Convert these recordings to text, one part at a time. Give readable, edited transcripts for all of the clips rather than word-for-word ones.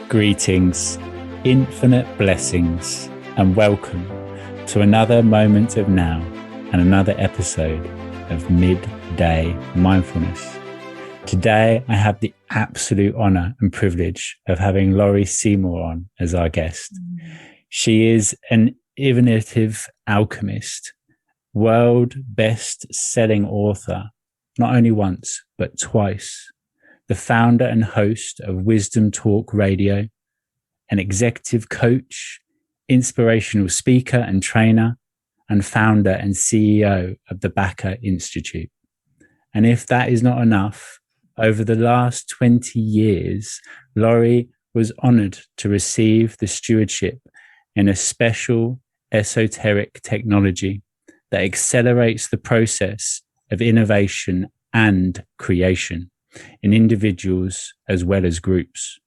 Greetings, infinite blessings, and welcome to another moment of now and another episode of Midday Mindfulness. Today, I have the absolute honor and privilege of having Laurie Seymour on as our guest. She is an innovative alchemist, world best-selling author, not only once, but twice, the founder and host of Wisdom Talk Radio, an executive coach, inspirational speaker and trainer, and founder and CEO of the Baca Institute. And if that is not enough, over the last 20 years, Laurie was honored to receive the stewardship in a special esoteric technology that accelerates the process of innovation and creation in individuals as well as groups.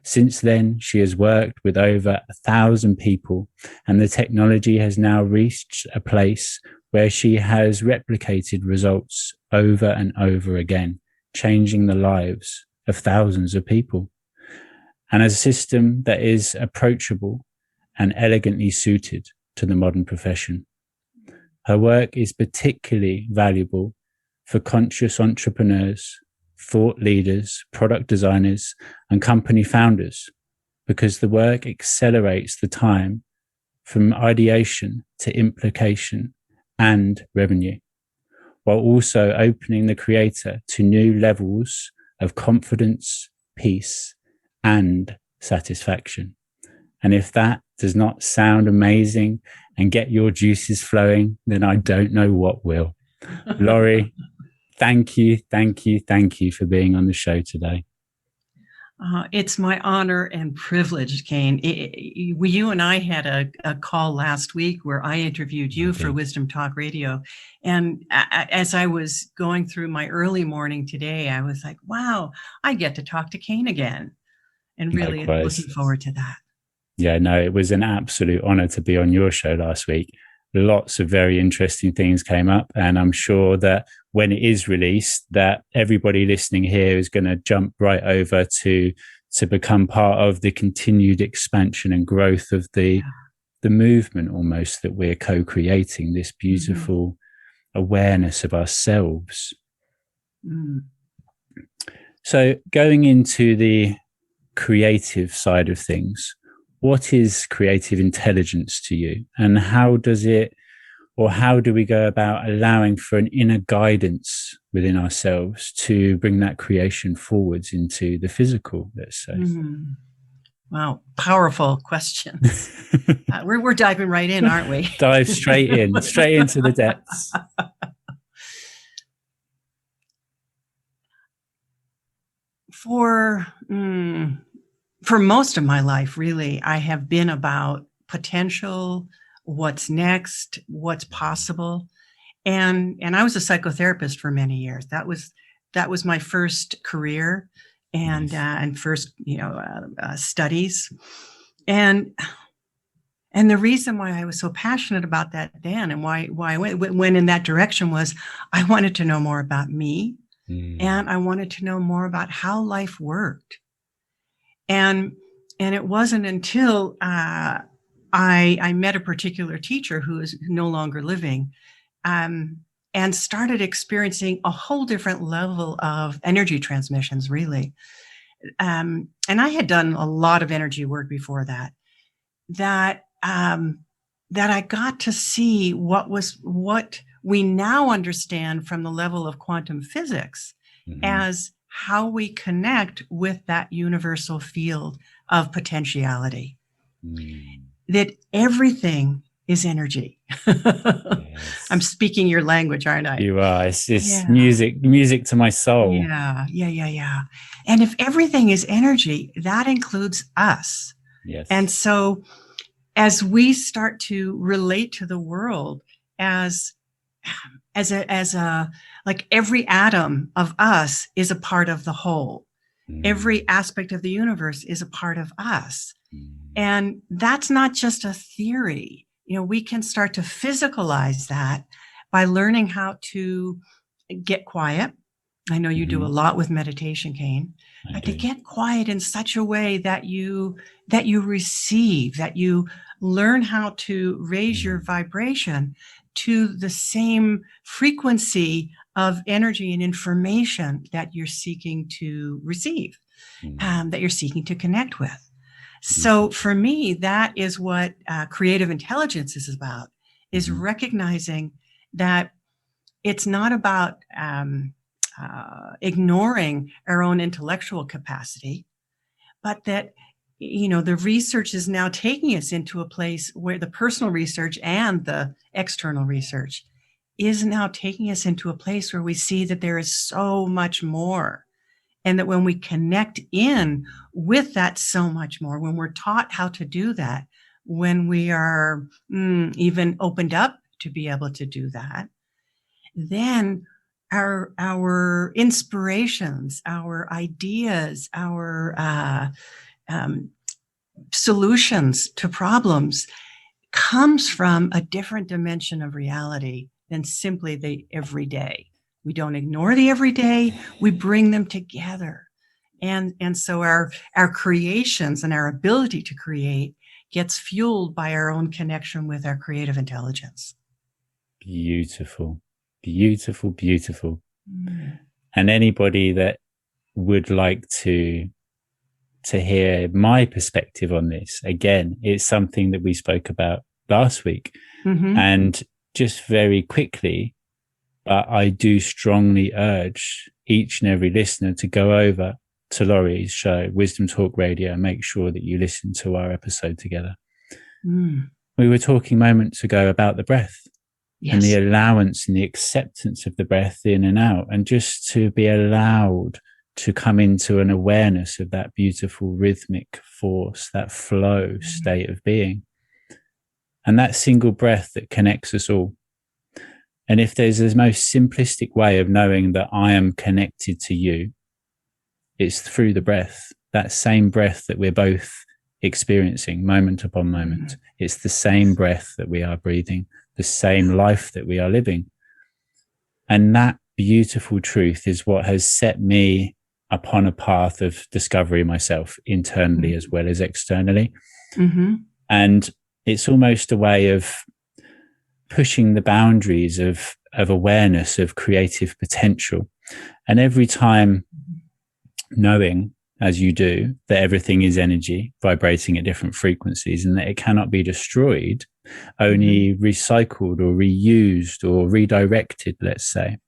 Since then, she has worked with over 1,000 people, and the technology has now reached a place where she has replicated results over and over again, changing the lives of thousands of people, and a system that is approachable and elegantly suited to the modern profession. Her work is particularly valuable for conscious entrepreneurs, thought leaders, product designers, and company founders, because the work accelerates the time from ideation to implication and revenue, while also opening the creator to new levels of confidence, peace, and satisfaction. And if that does not sound amazing and get your juices flowing, then I don't know what will. Laurie, thank you for being on the show today. It's my honor and privilege, Kain. You and I had a call last week where I interviewed you for Wisdom Talk Radio. And as I was going through my early morning today, I was like, wow, I get to talk to Kain again. And really looking forward to that. Yeah, no, it was an absolute honor to be on your show last week. Lots of very interesting things came up, and I'm sure that when it is released, that everybody listening here is going to jump right over to become part of the continued expansion and growth of the movement almost that we're co-creating, this beautiful awareness of ourselves. So going into the creative side of things, what is creative intelligence to you, and how do we go about allowing for an inner guidance within ourselves to bring that creation forwards into the physical, let's say? Wow, powerful question. We're diving right in, aren't we? Dive straight into the depths. For most of my life, really, I have been about potential, what's next, what's possible. And I was a psychotherapist for many years. That was my first career and first, studies. And the reason why I was so passionate about that then, and why I went in that direction, was I wanted to know more about me, and I wanted to know more about how life worked. And it wasn't until I met a particular teacher who is no longer living, and started experiencing a whole different level of energy transmissions, really. And I had done a lot of energy work before that I got to see what we now understand from the level of quantum physics as how we connect with that universal field of potentiality. That everything is energy. Yes. I'm speaking your language, aren't I? You are. It's music to my soul. Yeah. And if everything is energy, that includes us. Yes. And so as we start to relate to the world as a like every atom of us is a part of the whole. Every aspect of the universe is a part of us. And that's not just a theory. We can start to physicalize that by learning how to get quiet. I know you do a lot with meditation, Kain. but to get quiet in such a way that you receive, that you learn how to raise your vibration to the same frequency of energy and information that you're seeking to receive, that you're seeking to connect with. So for me, that is what creative intelligence is about, is recognizing that it's not about ignoring our own intellectual capacity, but that, the research is now taking us into a place where the personal research and the external research is now taking us into a place where we see that there is so much more. And that when we connect in with that so much more, when we're taught how to do that, when we are even opened up to be able to do that, then our inspirations, our ideas, our solutions to problems comes from a different dimension of reality than simply the everyday. We don't ignore the everyday, we bring them together. And so our creations and our ability to create gets fueled by our own connection with our creative intelligence. Beautiful, beautiful, beautiful. And anybody that would like to hear my perspective on this, again, it's something that we spoke about last week. And just very quickly, I do strongly urge each and every listener to go over to Laurie's show, Wisdom Talk Radio, and make sure that you listen to our episode together. We were talking moments ago about the breath. Yes. And the allowance and the acceptance of the breath in and out, and just to be allowed to come into an awareness of that beautiful rhythmic force, that flow state of being, and that single breath that connects us all. And if there's the most simplistic way of knowing that I am connected to you, it's through the breath, that same breath that we're both experiencing moment upon moment. It's the same breath that we are breathing, the same life that we are living. And that beautiful truth is what has set me upon a path of discovery myself, internally as well as externally. And it's almost a way of pushing the boundaries of awareness, of creative potential. And every time knowing, as you do, that everything is energy vibrating at different frequencies and that it cannot be destroyed, only recycled or reused or redirected, let's say.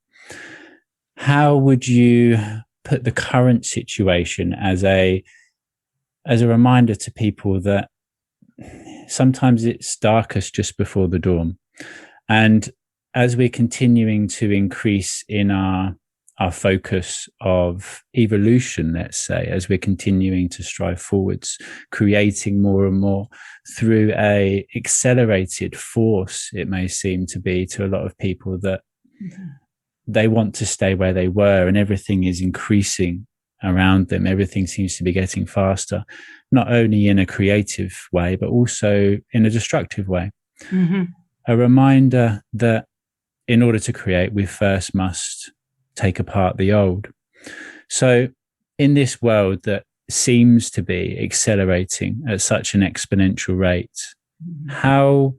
How would you put the current situation as a reminder to people that sometimes it's darkest just before the dawn? And as we're continuing to increase in our focus of evolution, let's say, as we're continuing to strive forwards, creating more and more through a accelerated force, it may seem to be to a lot of people that they want to stay where they were, and everything is increasing around them. Everything seems to be getting faster, not only in a creative way, but also in a destructive way. A reminder that in order to create, we first must take apart the old. So in this world that seems to be accelerating at such an exponential rate, how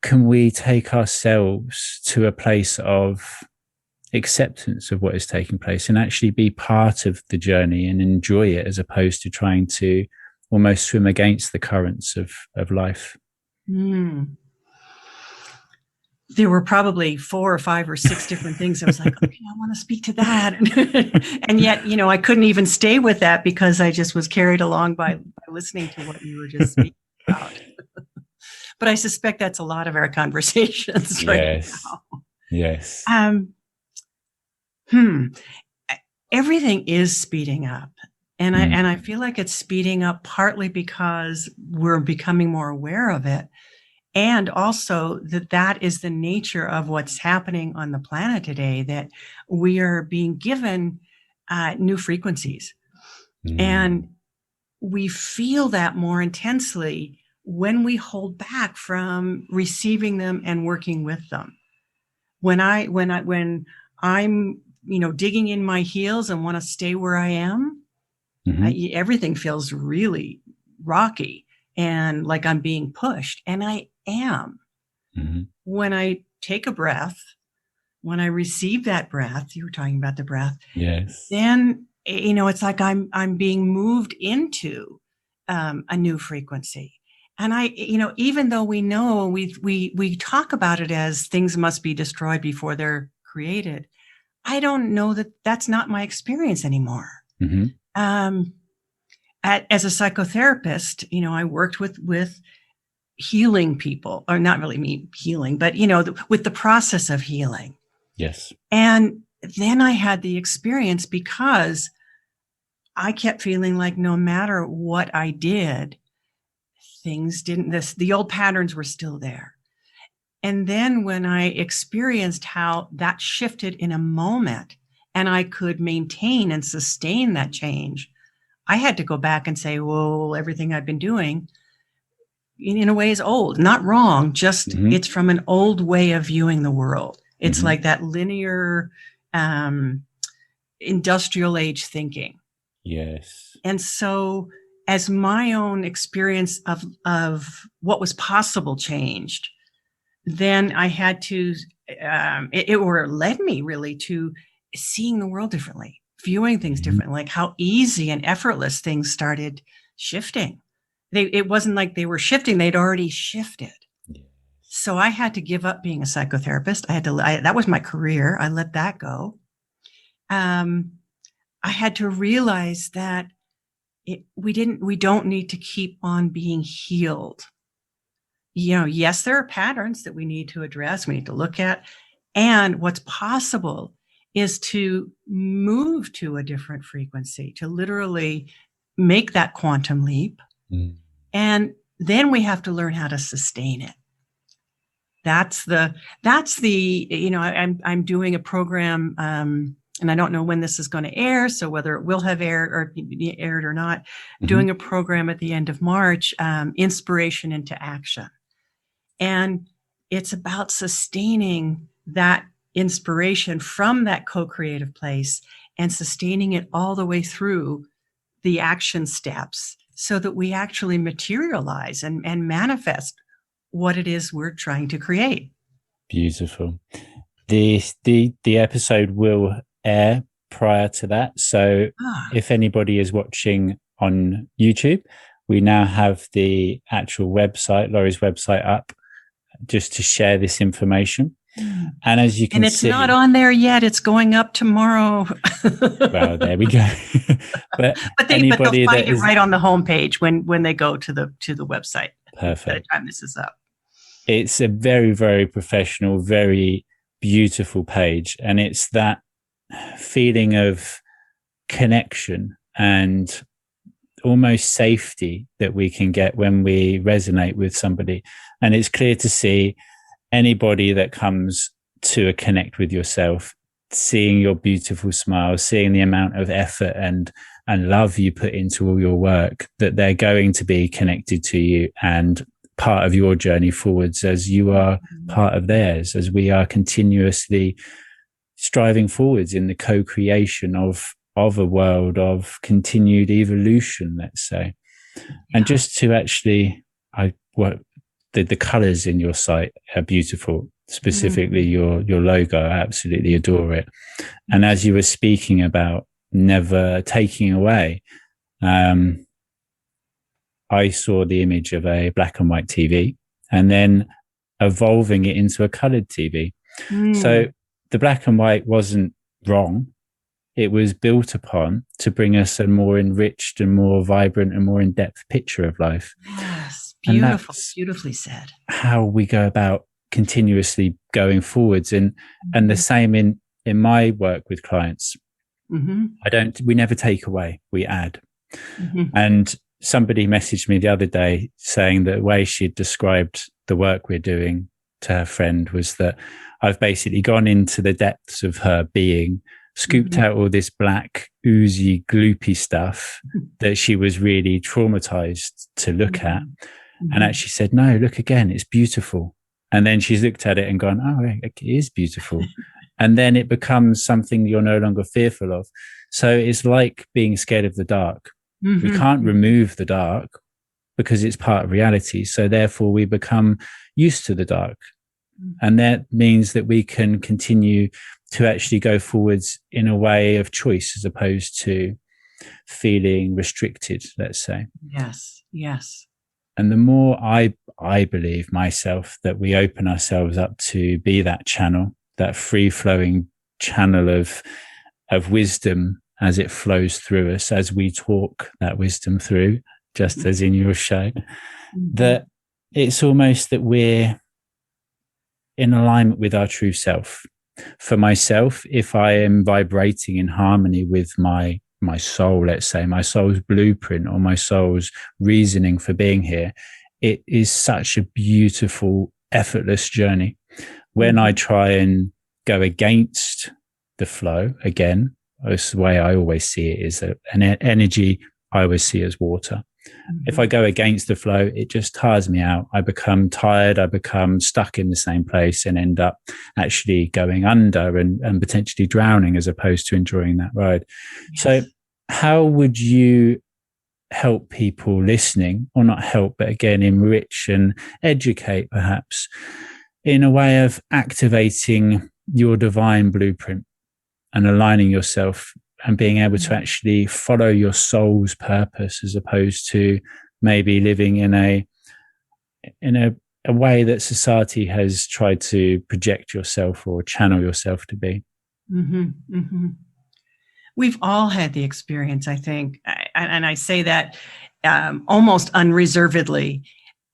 can we take ourselves to a place of acceptance of what is taking place and actually be part of the journey and enjoy it, as opposed to trying to almost swim against the currents of life? There were probably 4 or 5 or 6 different things. I was like, okay, I want to speak to that. And yet, I couldn't even stay with that because I just was carried along by listening to what you were just speaking about. But I suspect that's a lot of our conversations right now. Yes. Everything is speeding up. And I feel like it's speeding up partly because we're becoming more aware of it. And also that is the nature of what's happening on the planet today, that we are being given new frequencies. And we feel that more intensely when we hold back from receiving them and working with them. When I'm digging in my heels and want to stay where I am, Everything feels really rocky and like I'm being pushed. And I am. When I take a breath, when I receive that breath, you were talking about the breath. Yes. Then, it's like I'm being moved into a new frequency. And even though we know we talk about it as things must be destroyed before they're created, I don't know that that's not my experience anymore. As a psychotherapist, I worked with healing people, or not really me healing, but with the process of healing. Yes. And then I had the experience because I kept feeling like no matter what I did, things the old patterns were still there. And then when I experienced how that shifted in a moment and I could maintain and sustain that change, I had to go back and say, well, everything I've been doing in a way is old, not wrong, just it's from an old way of viewing the world. It's like that linear industrial age thinking. Yes. And so as my own experience of what was possible changed, then I had to, it led me really to seeing the world differently, viewing things differently, like how easy and effortless things started shifting. It wasn't like they were shifting, they'd already shifted. Yes. So I had to give up being a psychotherapist. That was my career. I let that go. I had to realize that we don't need to keep on being healed. Yes, there are patterns that we need to address, we need to look at. And what's possible is to move to a different frequency, to literally make that quantum leap. And then we have to learn how to sustain it. That's the I'm doing a program, and I don't know when this is going to air, so whether it will have aired or not, doing a program at the end of March, Inspiration into Action. And it's about sustaining that inspiration from that co-creative place and sustaining it all the way through the action steps so that we actually materialize and manifest what it is we're trying to create. Beautiful. The episode will air prior to that. So if anybody is watching on YouTube, we now have the actual website, Laurie's website, up just to share this information. And as you can see, and it's not on there yet. It's going up tomorrow. Well, there we go. but they'll find it right on the homepage when they go to the website. Perfect. By the time this is up. It's a very, very professional, very beautiful page. And it's that feeling of connection and almost safety that we can get when we resonate with somebody. And it's clear to see anybody that comes to a connect with yourself, seeing your beautiful smile, seeing the amount of effort and love you put into all your work, that they're going to be connected to you and part of your journey forwards, as you are part of theirs, as we are continuously striving forwards in the co-creation of a world of continued evolution, let's say. And just to actually, the colors in your site are beautiful, specifically your logo. I absolutely adore it. And as you were speaking about never taking away, I saw the image of a black and white TV and then evolving it into a colored TV. So the black and white wasn't wrong. It was built upon to bring us a more enriched and more vibrant and more in-depth picture of life. Yes, beautiful, beautifully said. How we go about continuously going forwards. And the same in my work with clients. We never take away, we add. And somebody messaged me the other day saying that the way she described the work we're doing to her friend was that I've basically gone into the depths of her being, scooped out all this black, oozy, gloopy stuff that she was really traumatized to look at. And actually said, no, look again, it's beautiful. And then she's looked at it and gone, oh, it is beautiful. And then it becomes something you're no longer fearful of. So it's like being scared of the dark. We Mm-hmm. can't remove the dark because it's part of reality. So therefore we become used to the dark. And that means that we can continue to actually go forwards in a way of choice as opposed to feeling restricted, let's say. Yes. Yes. And the more I believe myself that we open ourselves up to be that channel, that free flowing channel of wisdom as it flows through us, as we talk that wisdom through, just as in your show, that it's almost that we're in alignment with our true self. For myself, if I am vibrating in harmony with my soul, let's say, my soul's blueprint or my soul's reasoning for being here, it is such a beautiful, effortless journey. When I try and go against the flow, again, this the way I always see it is an energy I always see as water. If I go against the flow, it just tires me out. I become tired. I become stuck in the same place and end up actually going under and potentially drowning as opposed to enjoying that ride. Yes. So how would you help people listening, or not help, but again, enrich and educate perhaps in a way of activating your divine blueprint and aligning yourself and being able to actually follow your soul's purpose as opposed to maybe living in a way that society has tried to project yourself or channel yourself to be? We've all had the experience, I think, and I say that almost unreservedly,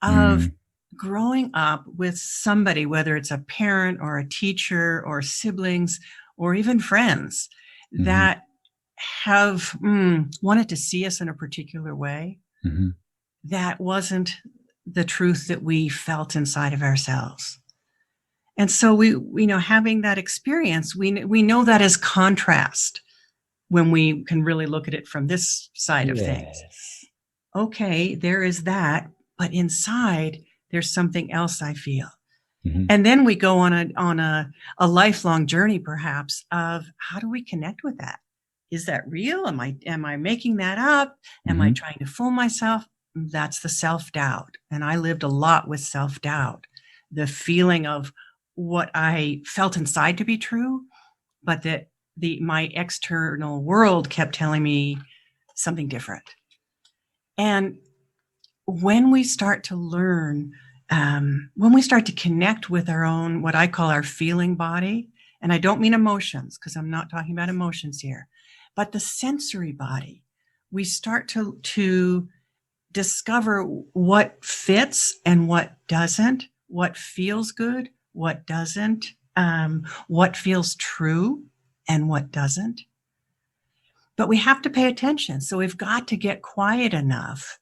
of growing up with somebody, whether it's a parent or a teacher or siblings or even friends, that have wanted to see us in a particular way. That wasn't the truth that we felt inside of ourselves. And so we know, having that experience, we know that as contrast when we can really look at it from this side of things. Okay, there is that, but inside there's something else I feel. And then we go on a lifelong journey, perhaps, of how do we connect with that? Is that real? Am I making that up? Am I trying to fool myself? That's the self-doubt. And I lived a lot with self-doubt, the feeling of what I felt inside to be true, but that my external world kept telling me something different. And when we start to learn, when we start to connect with our own, what I call our feeling body, and I don't mean emotions, because I'm not talking about emotions here, but the sensory body, we start to discover what fits and what doesn't, what feels good, what doesn't, what feels true and what doesn't. But we have to pay attention. So we've got to get quiet enough,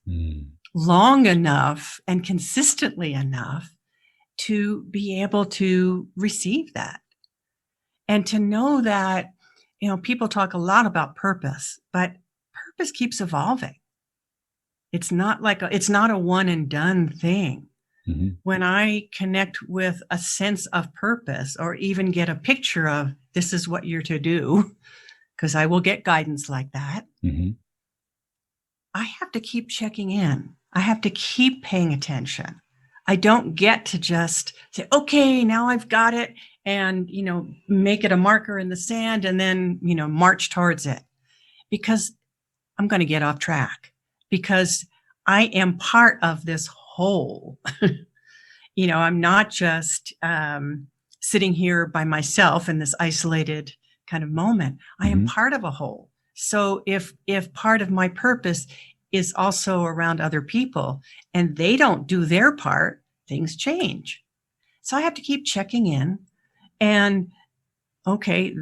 long enough, and consistently enough to be able to receive that. And to know that, people talk a lot about purpose, but purpose keeps evolving. It's not a one and done thing. When I connect with a sense of purpose, or even get a picture of this is what you're to do, because I will get guidance like that, I have to keep checking in. I have to keep paying attention. I don't get to just say, okay, now I've got it, and, make it a marker in the sand and then, march towards it, because I'm going to get off track, because I am part of this whole. I'm not just sitting here by myself in this isolated kind of moment. I am part of a whole. So if part of my purpose is also around other people and they don't do their part, things change. So I have to keep checking in, and okay,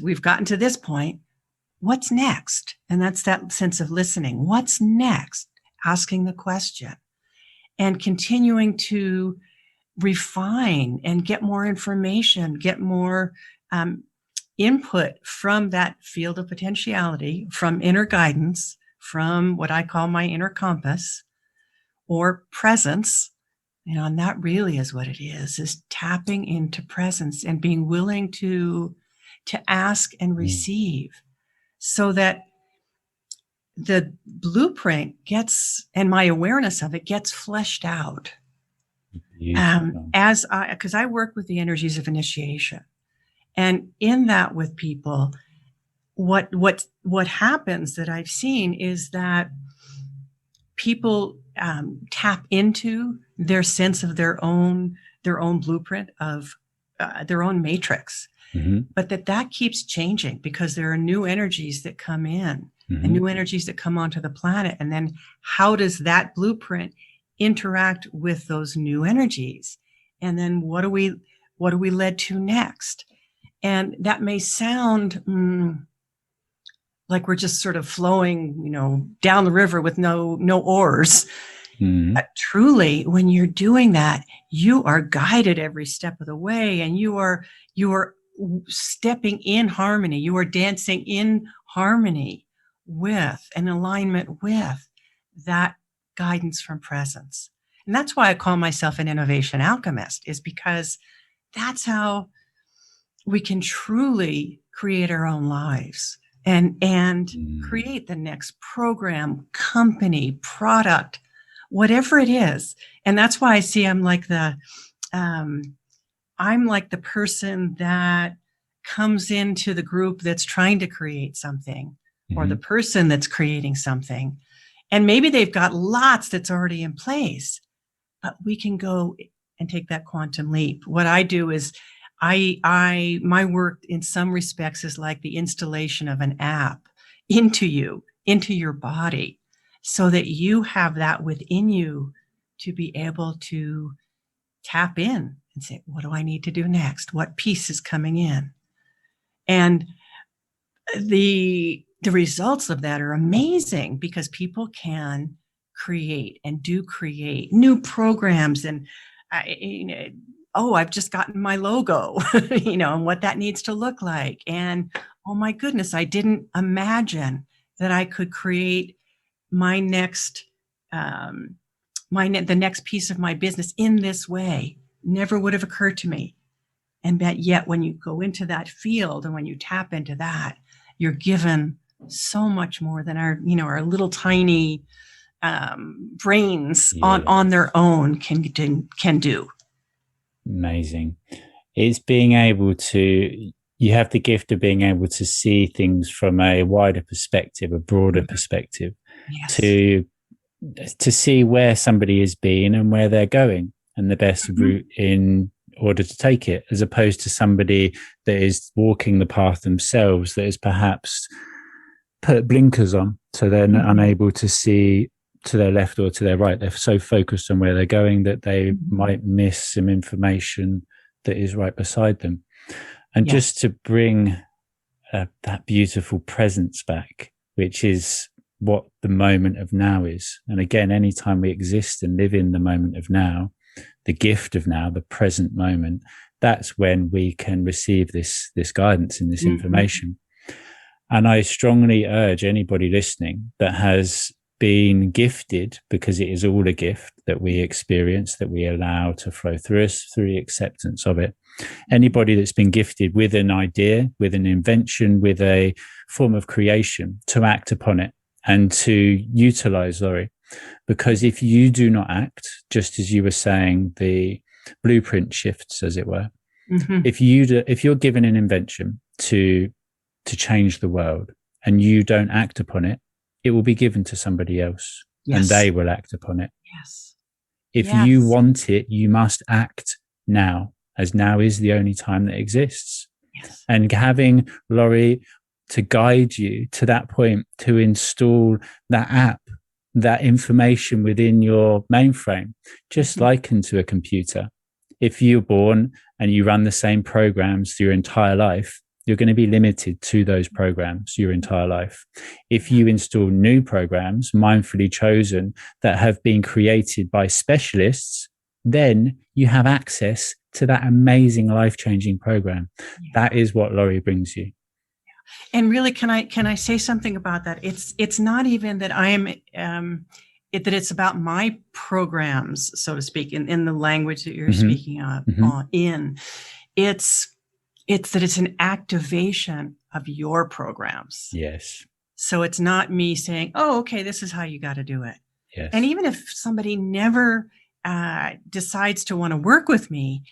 we've gotten to this point. What's next? And that's that sense of listening. What's next? Asking the question and continuing to refine and get more information, get more input from that field of potentiality, from inner guidance, from what I call my inner compass or presence. And that really is what it is tapping into presence and being willing to ask and receive, so that the blueprint gets, and my awareness of it gets fleshed out. Because I work with the energies of initiation, and in that with people, what happens that I've seen is that people tap into their sense of their own blueprint of their own matrix, but that keeps changing because there are new energies that come in and new energies that come onto the planet, and then how does that blueprint interact with those new energies, and then what are we led to next? And that may sound like we're just sort of flowing, down the river with no oars. But truly, when you're doing that, you are guided every step of the way, and you are stepping in harmony. You are dancing in harmony with, and alignment with, that guidance from presence. And that's why I call myself an innovation alchemist, is because that's how we can truly create our own lives and create the next program, company, product, whatever it is. And that's why I see I'm like the person that comes into the group that's trying to create something, or the person that's creating something. And maybe they've got lots that's already in place, but we can go and take that quantum leap. What I do is my work in some respects is like the installation of an app into your body, so that you have that within you to be able to tap in and say, what do I need to do next? What piece is coming in? And the results of that are amazing, because people can create new programs, and I've just gotten my logo, and what that needs to look like. And oh my goodness, I didn't imagine that I could create my next, the next piece of my business in this way. Never would have occurred to me. And that yet when you go into that field and when you tap into that, you're given so much more than our little tiny brains on their own can do. Amazing. It's being able to, you have the gift of being able to see things from a wider perspective, a broader perspective, to see where somebody has been and where they're going, and the best route in order to take it, as opposed to somebody that is walking the path themselves, that is perhaps put blinkers on, so they're unable to see to their left or to their right. They're so focused on where they're going that they might miss some information that is right beside them. And just to bring that beautiful presence back, which is what the moment of now is. And again, anytime we exist and live in the moment of now, the gift of now, the present moment, that's when we can receive this guidance and this information. And I strongly urge anybody listening that has been gifted, because it is all a gift that we experience, that we allow to flow through us through the acceptance of it. Anybody that's been gifted with an idea, with an invention, with a form of creation, to act upon it and to utilize, Laurie. Because if you do not act, just as you were saying, the blueprint shifts, as it were. If you're given an invention to change the world and you don't act upon it, it will be given to somebody else and they will act upon it. If you want it, you must act now, as now is the only time that exists. And having Laurie to guide you to that point, to install that app, that information within your mainframe, just likened to a computer. If you're born and you run the same programs through your entire life, you're going to be limited to those programs your entire life. If you install new programs, mindfully chosen, that have been created by specialists, then you have access to that amazing life-changing program. That is what Laurie brings you. And really, can I say something about that? It's not even that I am that it's about my programs, so to speak, in the language that you're speaking of. It's that it's an activation of your programs. Yes. So it's not me saying, oh, okay, this is how you got to do it. Yes. And even if somebody never decides to want to work with me,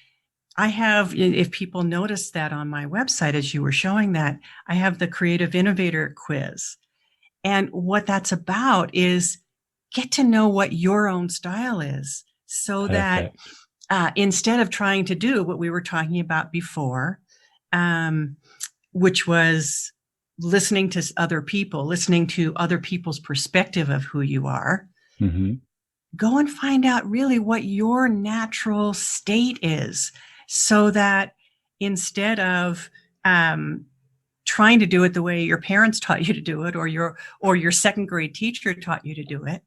I have, if people notice that on my website, as you were showing that, I have the Creative Innovator quiz. And what that's about is get to know what your own style is, so Perfect. that instead of trying to do what we were talking about before, which was listening to other people, listening to other people's perspective of who you are, Mm-hmm. go and find out really what your natural state is, so that instead of trying to do it the way your parents taught you to do it, or your second grade teacher taught you to do it,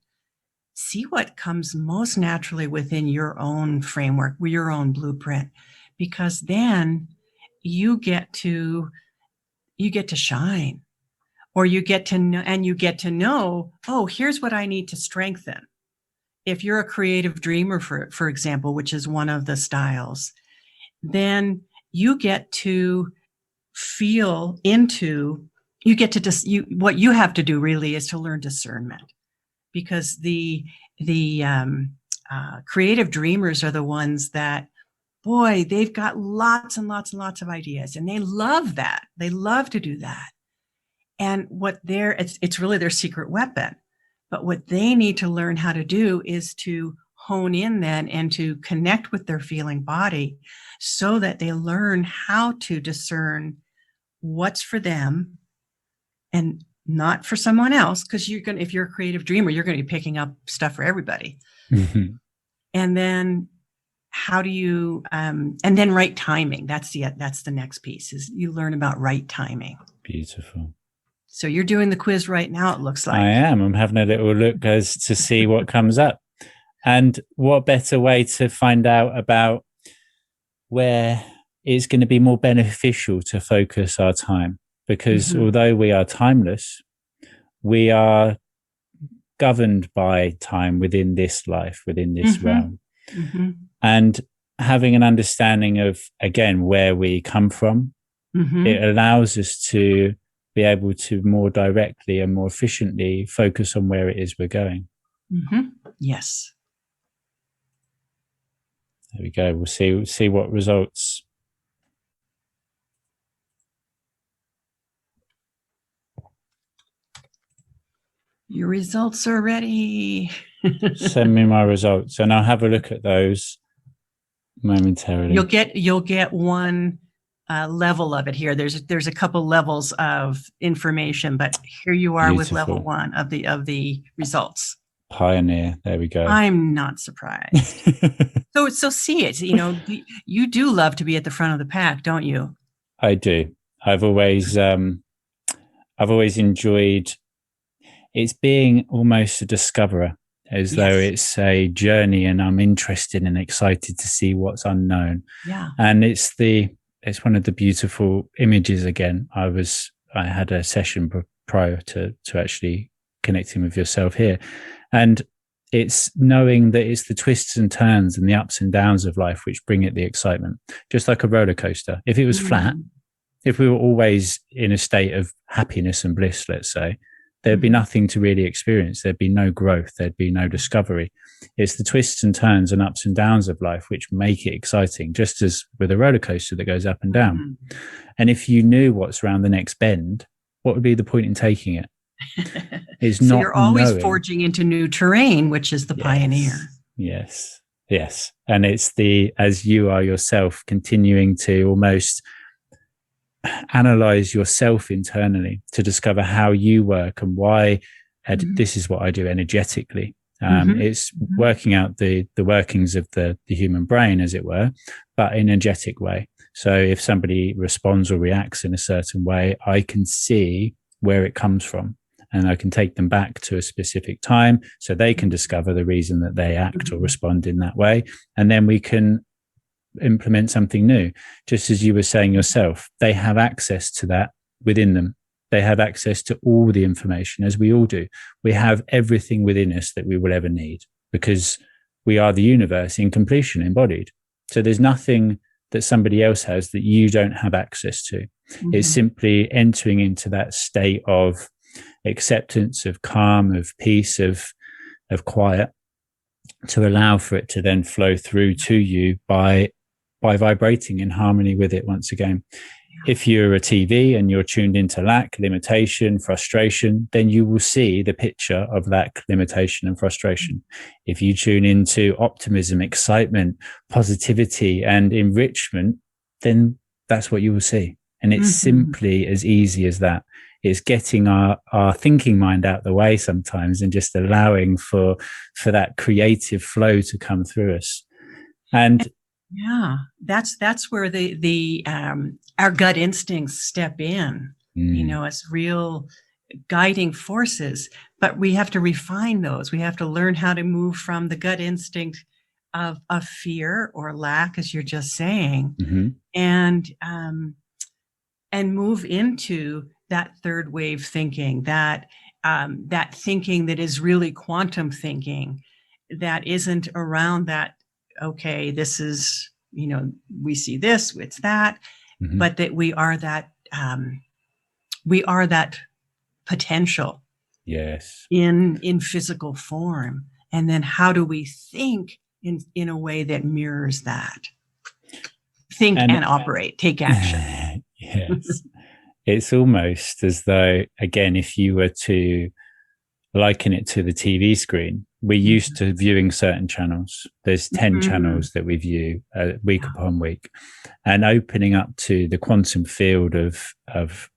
see what comes most naturally within your own framework, your own blueprint, because then you get to shine, or you get to know, and you get to know, oh, here's what I need to strengthen. If you're a creative dreamer, for example, which is one of the styles, then you get to feel into, what you have to do really is to learn discernment, because the creative dreamers are the ones that, boy, they've got lots and lots and lots of ideas, and they love that. They love to do that. And it's really their secret weapon. But what they need to learn how to do is to hone in then and to connect with their feeling body, so that they learn how to discern what's for them and not for someone else. Because if you're a creative dreamer, you're going to be picking up stuff for everybody. Mm-hmm. And then how do you, and then right timing. That's the next piece, is you learn about right timing. Beautiful. So you're doing the quiz right now, it looks like. I am. I'm having a little look as to see what comes up. And what better way to find out about where it's going to be more beneficial to focus our time? Because although we are timeless, we are governed by time within this life, within this realm. Mm-hmm. And having an understanding of, again, where we come from, it allows us to be able to more directly and more efficiently focus on where it is we're going. Yes. There we go. We'll see what results. Your results are ready. Send me my results, and I'll have a look at those momentarily. You'll get one level of it here. There's a couple levels of information, but here you are. Beautiful. With level 1 of the results. Pioneer. There we go. I'm not surprised. So see it. You do love to be at the front of the pack, don't you? I do. I've always enjoyed. It's being almost a discoverer, as though it's a journey, and I'm interested and excited to see what's unknown. Yeah. And it's one of the beautiful images. Again, I had a session prior to actually connecting with yourself here, and it's knowing that it's the twists and turns and the ups and downs of life which bring it the excitement. Just like a roller coaster. If it was flat, if we were always in a state of happiness and bliss, let's say, there'd be nothing to really experience. There'd be no growth. There'd be no discovery. It's the twists and turns and ups and downs of life which make it exciting, just as with a roller coaster that goes up and down. And if you knew what's around the next bend, what would be the point in taking it? It's so not you're always knowing. Forging into new terrain, which is the pioneer. Yes. And it's as you are yourself, continuing to almost analyze yourself internally to discover how you work and why this is what I do energetically. It's working out the workings of the human brain, as it were, but in an energetic way. So if somebody responds or reacts in a certain way, I can see where it comes from, and I can take them back to a specific time so they can discover the reason that they act or respond in that way. And then we can implement something new. Just as you were saying yourself, they have access to that within them. They have access to all the information, as we all do. We have everything within us that we will ever need, because we are the universe in completion, embodied. So there's nothing that somebody else has that you don't have access to. It's simply entering into that state of acceptance, of calm, of peace, of quiet, to allow for it to then flow through to you by vibrating in harmony with it once again. If you're a TV and you're tuned into lack, limitation, frustration, then you will see the picture of lack, limitation, and frustration. If you tune into optimism, excitement, positivity, and enrichment, then that's what you will see. And it's simply as easy as that. It's getting our thinking mind out the way sometimes and just allowing for that creative flow to come through us. And yeah, that's where our gut instincts step in, as real guiding forces. But we have to refine those. We have to learn how to move from the gut instinct of fear or lack, as you're just saying, and move into that third wave thinking, that thinking that is really quantum thinking, that isn't around that. Okay, this is, we see this, it's that, but that we are that potential. Yes. In physical form. And then how do we think in a way that mirrors that? Think and operate, take action. Yes. It's almost as though, again, if you were to liken it to the TV screen, we're used to viewing certain channels. There's 10 channels that we view week upon week, and opening up to the quantum field of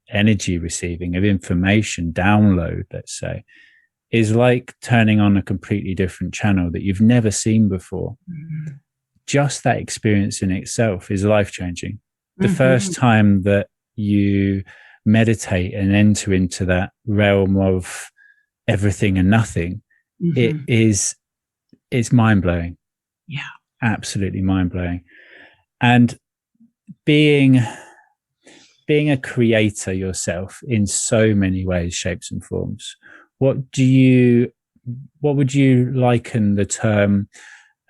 energy receiving, of information download, let's say, is like turning on a completely different channel that you've never seen before. Just that experience in itself is life-changing. The first time that you meditate and enter into that realm of everything and nothing, it's mind-blowing. Yeah, absolutely mind-blowing. And being a creator yourself in so many ways, shapes and forms, what would you liken the term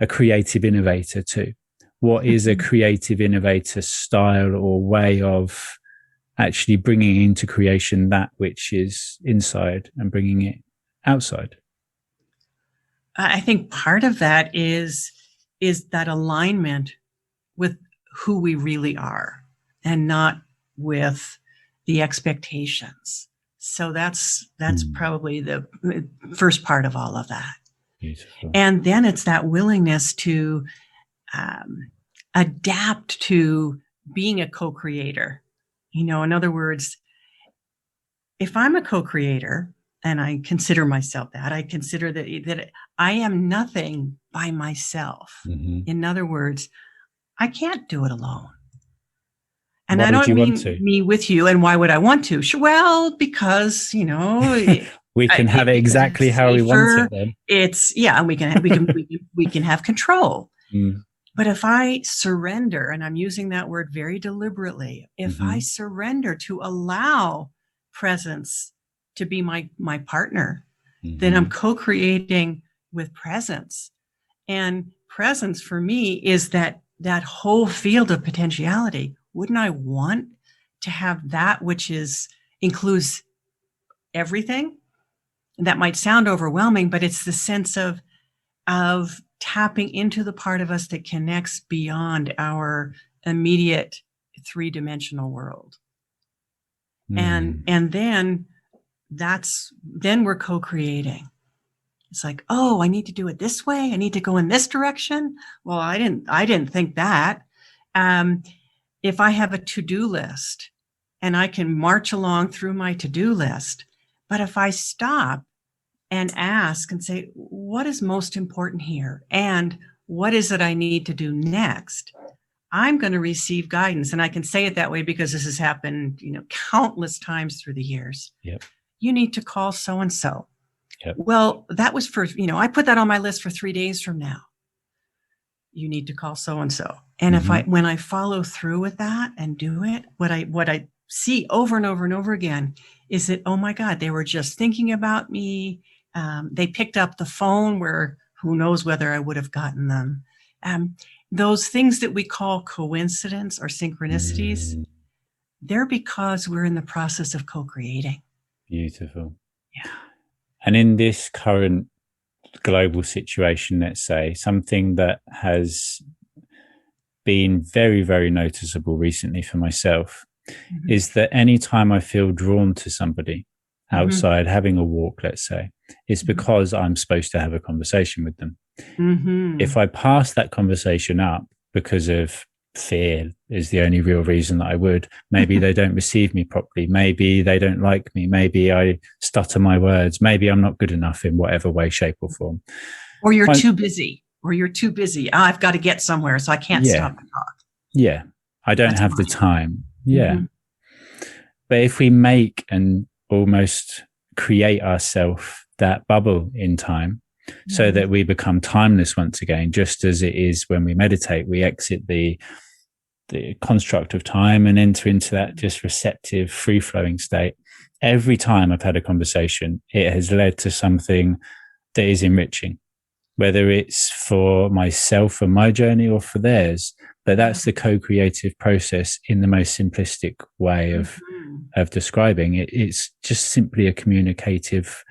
a creative innovator to? What is a creative innovator style or way of actually bringing into creation that which is inside and bringing it outside? I think part of that is that alignment with who we really are and not with the expectations. So that's probably the first part of all of that. Beautiful. And then it's that willingness to adapt to being a co-creator. In other words, if I'm a co-creator, and I consider myself that, I consider that I am nothing by myself. In other words, I can't do it alone. And I don't mean me with you. And why would I want to? Well, because, we can have it exactly how we want it then. And we can have control. But if I surrender, and I'm using that word very deliberately, if I surrender to allow presence to be my partner, then I'm co-creating with presence. And presence for me is that whole field of potentiality. Wouldn't I want to have that which includes everything? And that might sound overwhelming, but it's the sense of tapping into the part of us that connects beyond our immediate three-dimensional world. And then we're co-creating. It's like, oh, I need to do it this way. I need to go in this direction. Well, I didn't think that. If I have a to-do list and I can march along through my to-do list, but if I stop and ask and say, what is most important here? And what is it I need to do next? I'm going to receive guidance. And I can say it that way because this has happened, countless times through the years. Yep. You need to call so-and-so. Yep. Well, that was for, I put that on my list for 3 days from now. You need to call so-and-so. And when I follow through with that and do it, what I see over and over and over again is that, oh my God, they were just thinking about me. They picked up the phone where who knows whether I would have gotten them. Those things that we call coincidence or synchronicities, they're because we're in the process of co-creating. Beautiful. Yeah. And in this current global situation, let's say, something that has been very, very noticeable recently for myself Mm-hmm. is that anytime I feel drawn to somebody Mm-hmm. outside having a walk, let's say, it's because I'm supposed to have a conversation with them. Mm-hmm. If I pass that conversation up because of fear is the only real reason that I would, maybe they don't receive me properly, maybe they don't like me, maybe I stutter my words, maybe I'm not good enough in whatever way, shape, or form. Or you're too busy. Or you're too busy. I've got to get somewhere, so I can't Yeah. stop to talk. Yeah. I don't That's have the mine. time. Yeah. Mm-hmm. But if we make and almost create ourselves that bubble in time so that we become timeless once again, just as it is when we meditate, we exit the construct of time and enter into that just receptive, free flowing state. Every time I've had a conversation, it has led to something that is enriching, whether it's for myself and my journey or for theirs. But that's the co-creative process in the most simplistic way of describing it. It's just simply a communicative,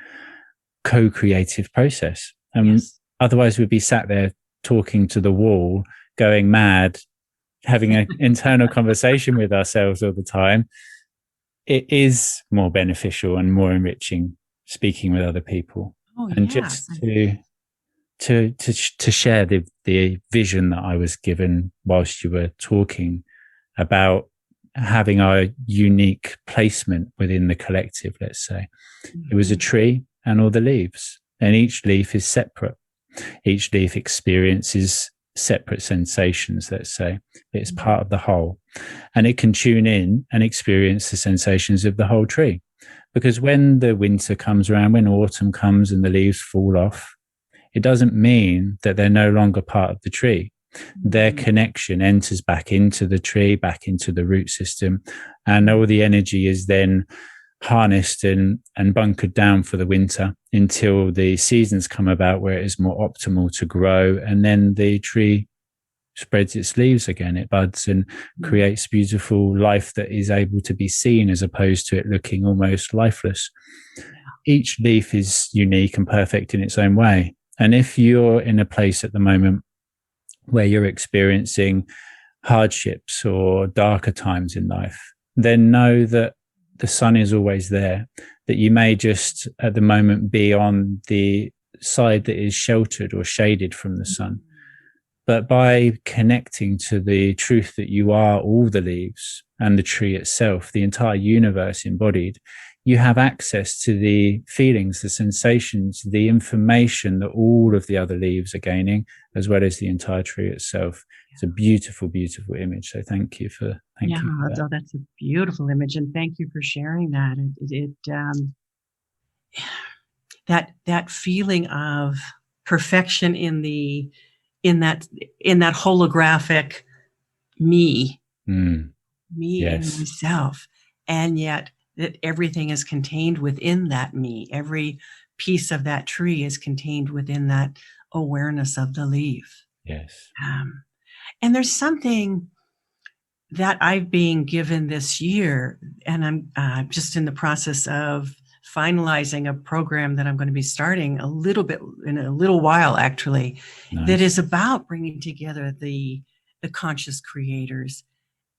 co-creative process. And otherwise we'd be sat there talking to the wall, going mad, having an internal conversation with ourselves all the time. It is more beneficial and more enriching speaking with other people. And just to share the vision that I was given whilst you were talking about having our unique placement within the collective, let's say. It was a tree and all the leaves, and each leaf is separate. Each leaf experiences separate sensations, let's say. It's part of the whole. And it can tune in and experience the sensations of the whole tree. Because when the winter comes around, when autumn comes and the leaves fall off, it doesn't mean that they're no longer part of the tree. Their connection enters back into the tree, back into the root system, and all the energy is then harnessed and bunkered down for the winter until the seasons come about where it is more optimal to grow, and then the tree spreads its leaves again, it buds and creates beautiful life that is able to be seen as opposed to it looking almost lifeless. Each leaf is unique and perfect in its own way. And if you're in a place at the moment where you're experiencing hardships or darker times in life, then know that the sun is always there, that you may just at the moment be on the side that is sheltered or shaded from the sun. But by connecting to the truth that you are all the leaves and the tree itself, the entire universe embodied, you have access to the feelings, the sensations, the information that all of the other leaves are gaining, as well as the entire tree itself. It's a beautiful, beautiful image. So thank you for that. Oh, that's a beautiful image, and thank you for sharing that. That feeling of perfection in that holographic me in myself, and yet that everything is contained within that me. Every piece of that tree is contained within that awareness of the leaf. Yes. And there's something that I've been given this year, and I'm just in the process of finalizing a program that I'm going to be starting in a little while, actually, that is about bringing together the conscious creators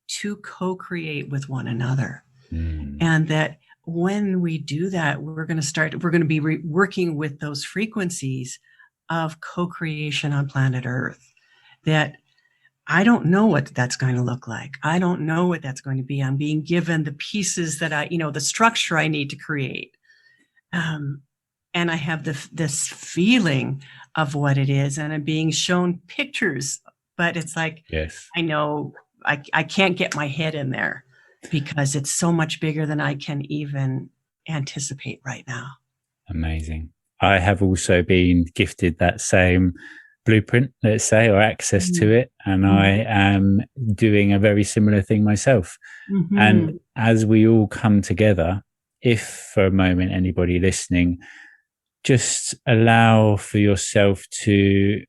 to co-create with one another. And that when we do that, we're going to be working with those frequencies of co-creation on planet Earth. That I don't know what that's going to look like. I don't know what that's going to be. I'm being given the pieces that the structure I need to create. And I have this feeling of what it is, and I'm being shown pictures, but it's like, I know I can't get my head in there because it's so much bigger than I can even anticipate right now. Amazing. I have also been gifted that same blueprint, let's say, or access to it. And I am doing a very similar thing myself. And as we all come together, if for a moment anybody listening, just allow for yourself to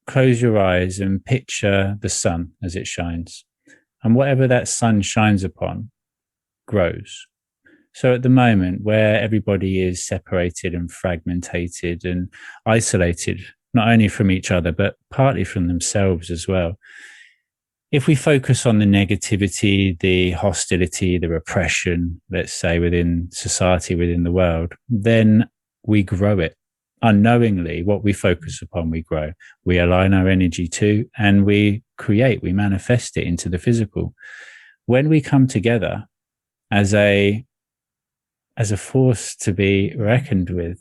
close your eyes and picture the sun as it shines. And whatever that sun shines upon grows. So at the moment, where everybody is separated and fragmented and isolated, not only from each other, but partly from themselves as well, if we focus on the negativity, the hostility, the repression, let's say, within society, within the world, then we grow it. Unknowingly, what we focus upon, we grow. We align our energy to, and we create, we manifest it into the physical. When we come together as a force to be reckoned with,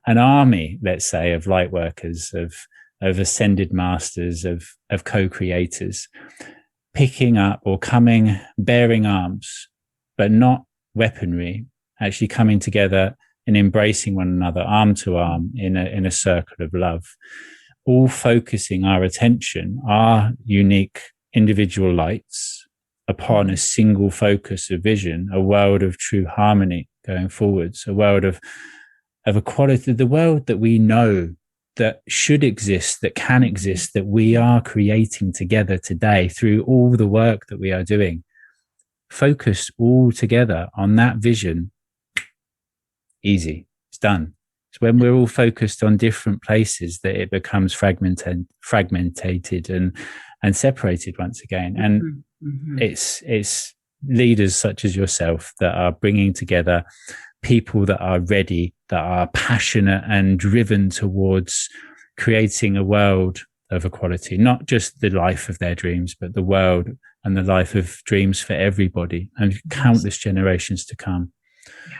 an army, let's say, of light workers, of ascended masters, of co-creators, picking up or coming, bearing arms, but not weaponry, actually coming together and embracing one another, arm to arm, in a circle of love, all focusing our attention, our unique individual lights, upon a single focus of vision, a world of true harmony going forwards, a world of equality, the world that we know that should exist, that can exist, that we are creating together today through all the work that we are doing. Focus all together on that vision. Easy. It's done. It's when we're all focused on different places that it becomes fragmented and separated once again. And it's leaders such as yourself that are bringing together people that are ready, that are passionate and driven towards creating a world of equality, not just the life of their dreams, but the world and the life of dreams for everybody and countless generations to come. Yeah.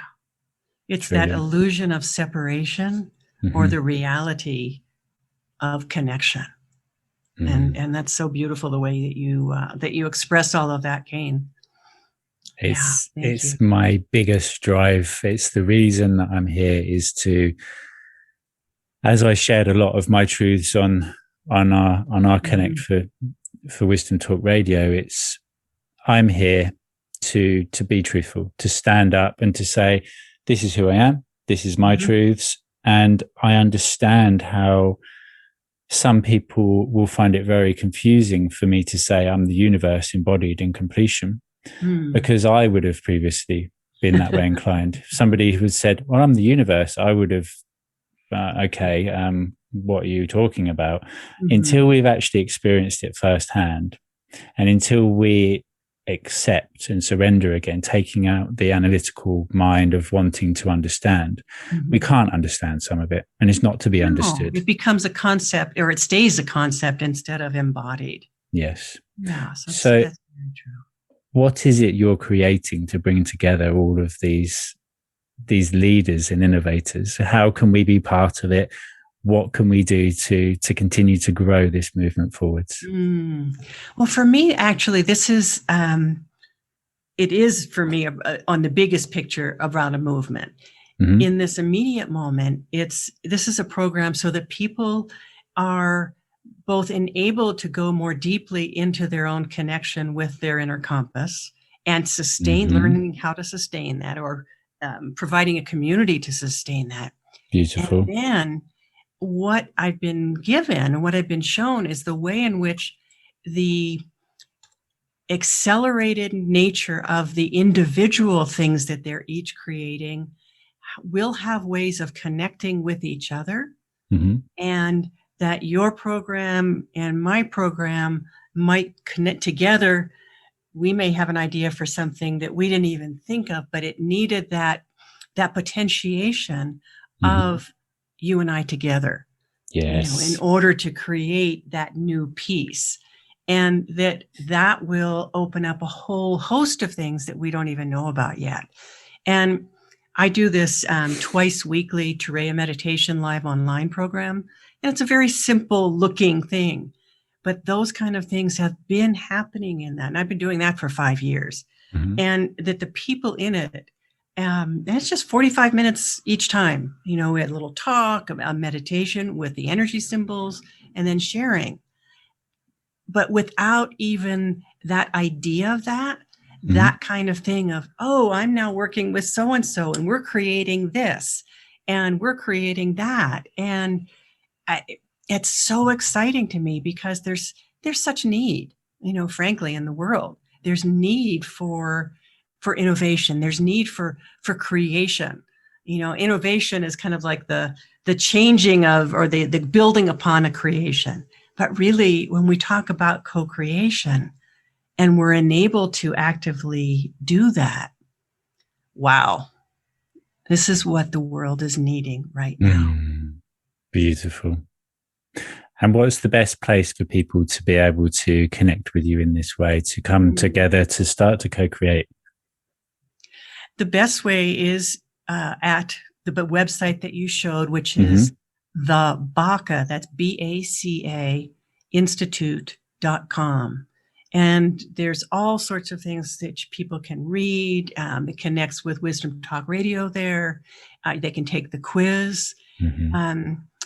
It's that illusion of separation or the reality of connection. And that's so beautiful, the way that you express all of that, Kain. It's my biggest drive. It's the reason that I'm here, is to, as I shared a lot of my truths on our Connect for Wisdom Talk Radio, I'm here to be truthful, to stand up and to say, this is who I am, this is my truths. And I understand how some people will find it very confusing for me to say I'm the universe embodied in completion. Because I would have previously been that way inclined. Somebody who had said, well, I'm the universe, I would have, what are you talking about? Until we've actually experienced it firsthand, and until we accept and surrender again, taking out the analytical mind of wanting to understand, we can't understand some of it, and it's not to be understood. It becomes a concept, or it stays a concept instead of embodied. Yes. Yeah, so that's very true. What is it you're creating to bring together all of these leaders and innovators? How can we be part of it? What can we do to continue to grow this movement forwards? Well, for me, actually, this is, it is for me on the biggest picture around a movement. In this immediate moment, this is a program so that people are both enabled to go more deeply into their own connection with their inner compass and learning how to sustain that, or providing a community to sustain that. Beautiful. And then what I've been given and what I've been shown is the way in which the accelerated nature of the individual things that they're each creating will have ways of connecting with each other, and that your program and my program might connect together. We may have an idea for something that we didn't even think of, but it needed that potentiation of you and I together, in order to create that new piece. And that will open up a whole host of things that we don't even know about yet. And I do this twice weekly Tureya Meditation Live Online program. And it's a very simple looking thing, but those kind of things have been happening in that. And I've been doing that for 5 years. And that the people in it, and it's just 45 minutes each time. We had a little talk about meditation with the energy symbols and then sharing. But without even that idea of that kind of thing of, oh, I'm now working with so-and-so and we're creating this and we're creating that. And it's so exciting to me because there's such need, frankly, in the world. There's need for for innovation. There's need for creation. Innovation is kind of like the changing of, or the building upon a creation. But really, when we talk about co-creation and we're enabled to actively do that, wow, this is what the world is needing right now. Beautiful. And what's the best place for people to be able to connect with you in this way, to come together, to start to co-create? The best way is at the website that you showed, which is the Baca, that's BACA, Institute.com. And there's all sorts of things that people can read. It connects with Wisdom Talk Radio there. They can take the quiz.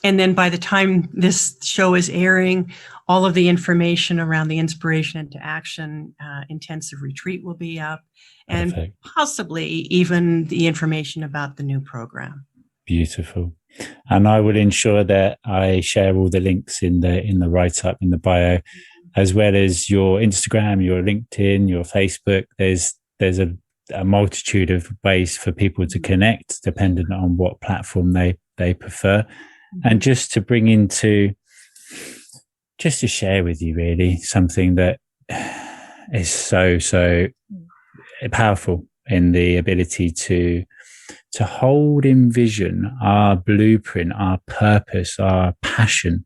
And then by the time this show is airing, all of the information around the Inspiration into Action intensive retreat will be up. And Perfect. Possibly even the information about the new program. Beautiful. And I will ensure that I share all the links in the write-up, in the bio, as well as your Instagram, your LinkedIn, your Facebook. There's a multitude of ways for people to connect, depending on what platform they prefer. And just to share with you really something that is so powerful in the ability to hold in vision our blueprint, our purpose, our passion,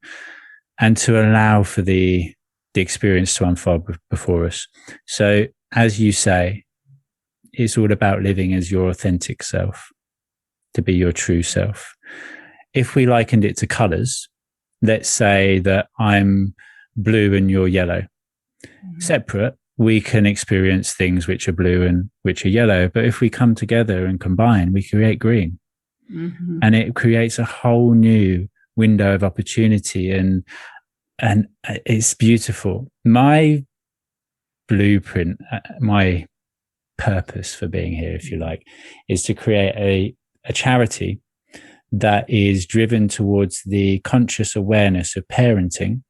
and to allow for the experience to unfold before us. So as you say, it's all about living as your authentic self, to be your true self. If we likened it to colors, let's say that I'm blue and you're yellow. Separate, we can experience things which are blue and which are yellow. But if we come together and combine, we create green. And it creates a whole new window of opportunity. And it's beautiful. My blueprint, my purpose for being here, if you like, is to create a charity that is driven towards the conscious awareness of parenting,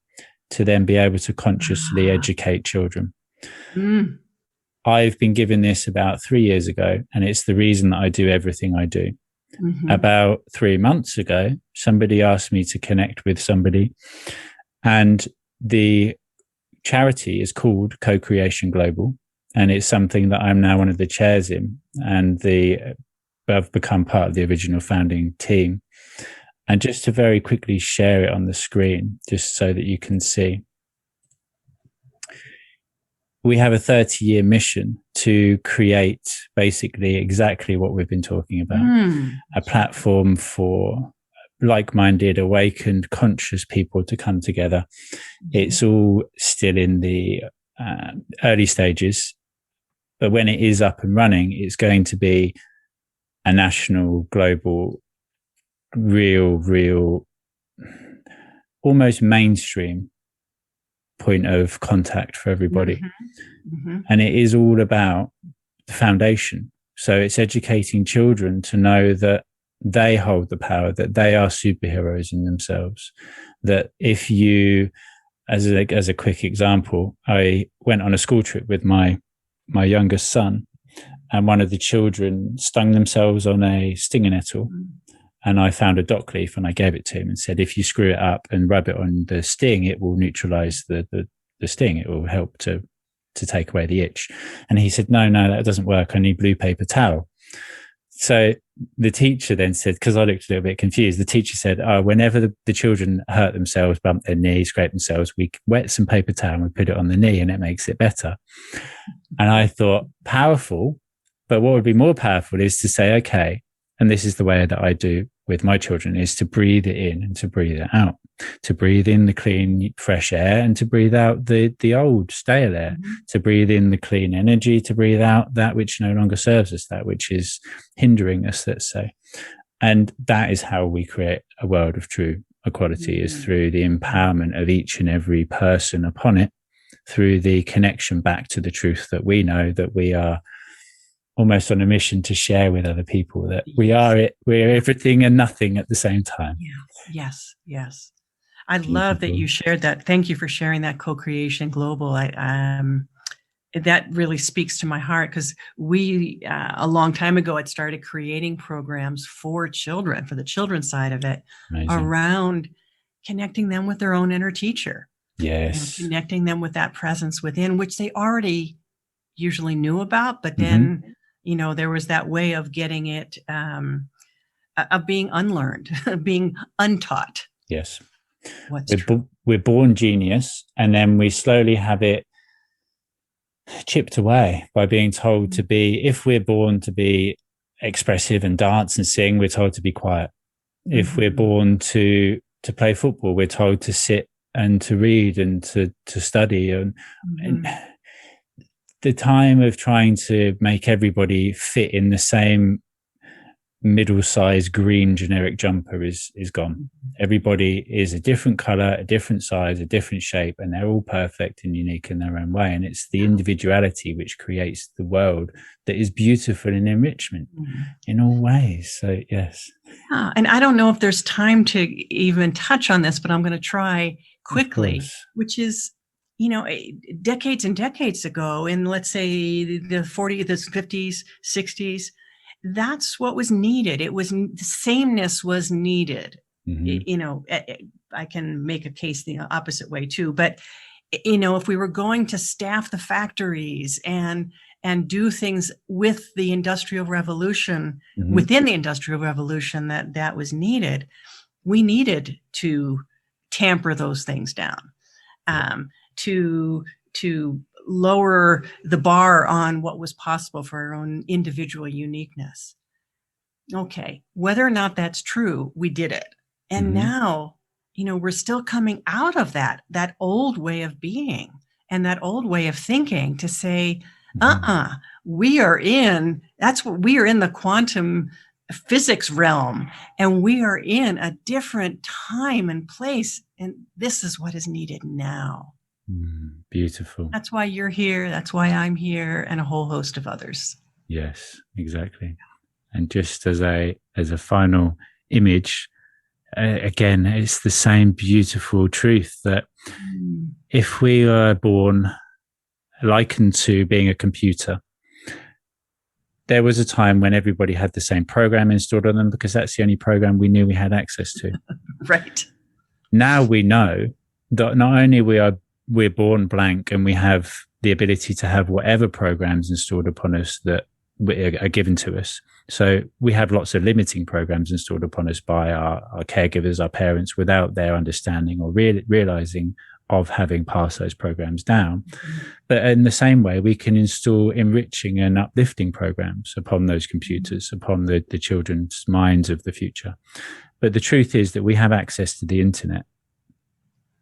to then be able to consciously educate children. I've been given this about 3 years ago, and it's the reason that I do everything I do. About 3 months ago, somebody asked me to connect with somebody, and the charity is called CoCreation Global, and it's something that I'm now one of the chairs in, and I've become part of the original founding team. And just to very quickly share it on the screen, just so that you can see. We have a 30-year mission to create basically exactly what we've been talking about, a platform for like-minded, awakened, conscious people to come together. It's all still in the early stages, but when it is up and running, it's going to be a national, global, real, almost mainstream point of contact for everybody. And it is all about the foundation. So it's educating children to know that they hold the power, that they are superheroes in themselves. That if you, as a quick example, I went on a school trip with my youngest son, and one of the children stung themselves on a stinger nettle. And I found a dock leaf and I gave it to him and said, if you screw it up and rub it on the sting, it will neutralize the sting. It will help to take away the itch. And he said, no, that doesn't work. I need blue paper towel. So the teacher then said, because I looked a little bit confused, the teacher said, whenever the children hurt themselves, bump their knee, scrape themselves, we wet some paper towel and we put it on the knee and it makes it better. And I thought, powerful. But what would be more powerful is to say, okay, and this is the way that I do with my children, is to breathe it in and to breathe it out, to breathe in the clean, fresh air and to breathe out the old, stale air, to breathe in the clean energy, to breathe out that which no longer serves us, that which is hindering us, let's say. And that is how we create a world of true equality, is through the empowerment of each and every person upon it, through the connection back to the truth that we know, that we are almost on a mission to share with other people, that we're everything and nothing at the same time. Yes. I love that you shared that. Thank you for sharing that Co-Creation Global. that really speaks to my heart, because we, a long time ago, had started creating programs for children, for the children's side of it, Amazing. around connecting them with their own inner teacher. Yes. Connecting them with that presence within, which they already usually knew about, but then, there was that way of getting it, of being unlearned, being untaught. Yes. What's true. We're born genius, and then we slowly have it chipped away by being told to be, if we're born to be expressive and dance and sing, we're told to be quiet. If we're born to play football, we're told to sit and to read and to study. And the time of trying to make everybody fit in the same middle-sized green generic jumper is gone. Everybody is a different color, a different size, a different shape, and they're all perfect and unique in their own way. And it's the individuality which creates the world that is beautiful in enrichment in all ways. So yes. And I don't know if there's time to even touch on this, but I'm going to try quickly, which is, decades and decades ago, in, let's say, the 40s, the 50s, 60s, that's what was needed. It was, the sameness was needed. I can make a case the opposite way too, but if we were going to staff the factories and do things with the Industrial Revolution, within the Industrial Revolution, that was needed, we needed to tamper those things down, to lower the bar on what was possible for our own individual uniqueness. Okay, whether or not that's true, we did it. And now, we're still coming out of that old way of being and that old way of thinking, to say, we are in the quantum physics realm, and we are in a different time and place. And this is what is needed now. Beautiful. That's why you're here. That's why I'm here, and a whole host of others. Yes, exactly. And just as a final image, again, it's the same beautiful truth that if we are born likened to being a computer, there was a time when everybody had the same program installed on them, because that's the only program we knew we had access to. Right. Now we know that not only we're born blank, and we have the ability to have whatever programs installed upon us that are given to us. So we have lots of limiting programs installed upon us by our caregivers, our parents, without their understanding or realizing of having passed those programs down. But in the same way, we can install enriching and uplifting programs upon those computers, upon the children's minds of the future. But the truth is that we have access to the internet,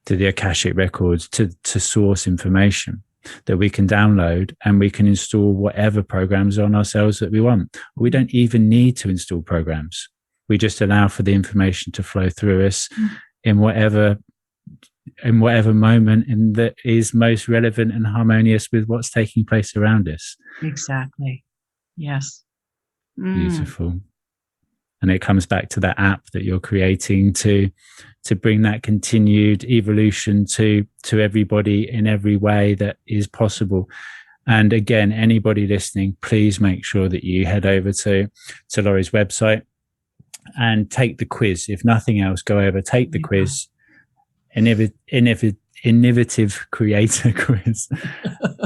to the Akashic records, to source information that we can download, and we can install whatever programs on ourselves that we want. We don't even need to install programs. We just allow for the information to flow through us in whatever moment that is most relevant and harmonious with what's taking place around us. Exactly. Yes. Beautiful. And it comes back to that app that you're creating to bring that continued evolution to everybody in every way that is possible. And again, anybody listening, please make sure that you head over to Laurie's website and take the quiz. If nothing else, go over, take the quiz, innovative creator quiz.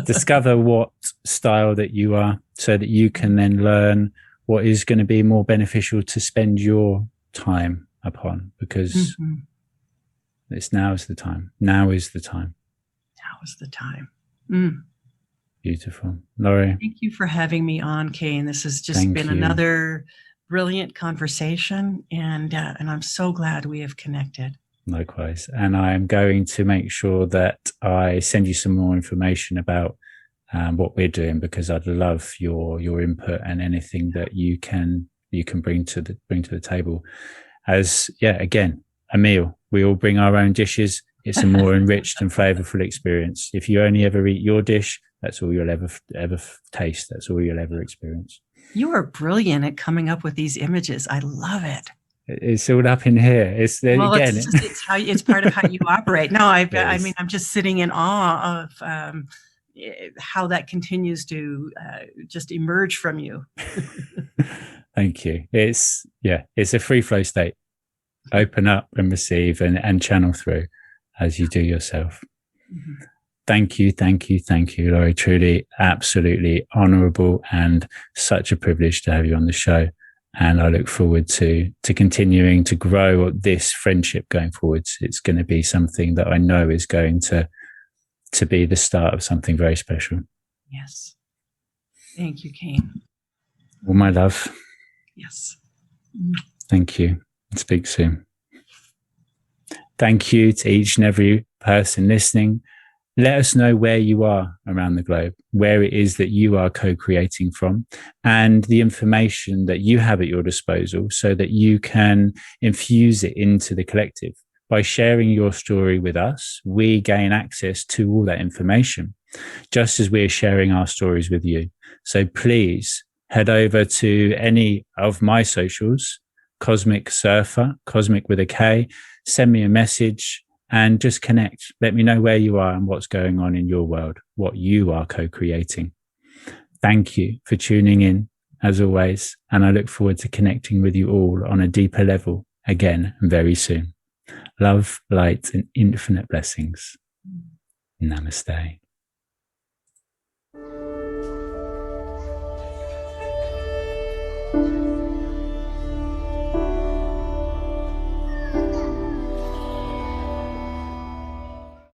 Discover what style that you are, so that you can then learn what is going to be more beneficial to spend your time upon, because now is the time. Now is the time. Beautiful. Laurie. Thank you for having me on, Kain. This has just been another brilliant conversation, and I'm so glad we have connected. Likewise. And I'm going to make sure that I send you some more information about what we're doing, because I'd love your input and anything that you can bring to the table. As again, a meal. We all bring our own dishes. It's a more enriched and flavorful experience. If you only ever eat your dish, that's all you'll ever taste. That's all you'll ever experience. You are brilliant at coming up with these images. I love it. It's all up in here. It's part of how you operate. No, I mean, I'm just sitting in awe of how that continues to just emerge from you. Thank you. It's a free flow state. Open up and receive and channel through as you do yourself. Mm-hmm. Thank you, Laurie. Truly, absolutely honorable and such a privilege to have you on the show. And I look forward to continuing to grow this friendship going forwards. It's going to be something that I know is going to be the start of something very special. Yes. Thank you, Kain. Well, my love. Yes. Thank you. Speak soon. Thank you to each and every person listening. Let us know where you are around the globe, where it is that you are co-creating from, and the information that you have at your disposal so that you can infuse it into the collective. By sharing your story with us, we gain access to all that information, just as we're sharing our stories with you. So please head over to any of my socials, Cosmic Surfer, Cosmic with a K, send me a message and just connect. Let me know where you are and what's going on in your world, what you are co-creating. Thank you for tuning in, as always, and I look forward to connecting with you all on a deeper level again very soon. Love, light, and infinite blessings. Namaste.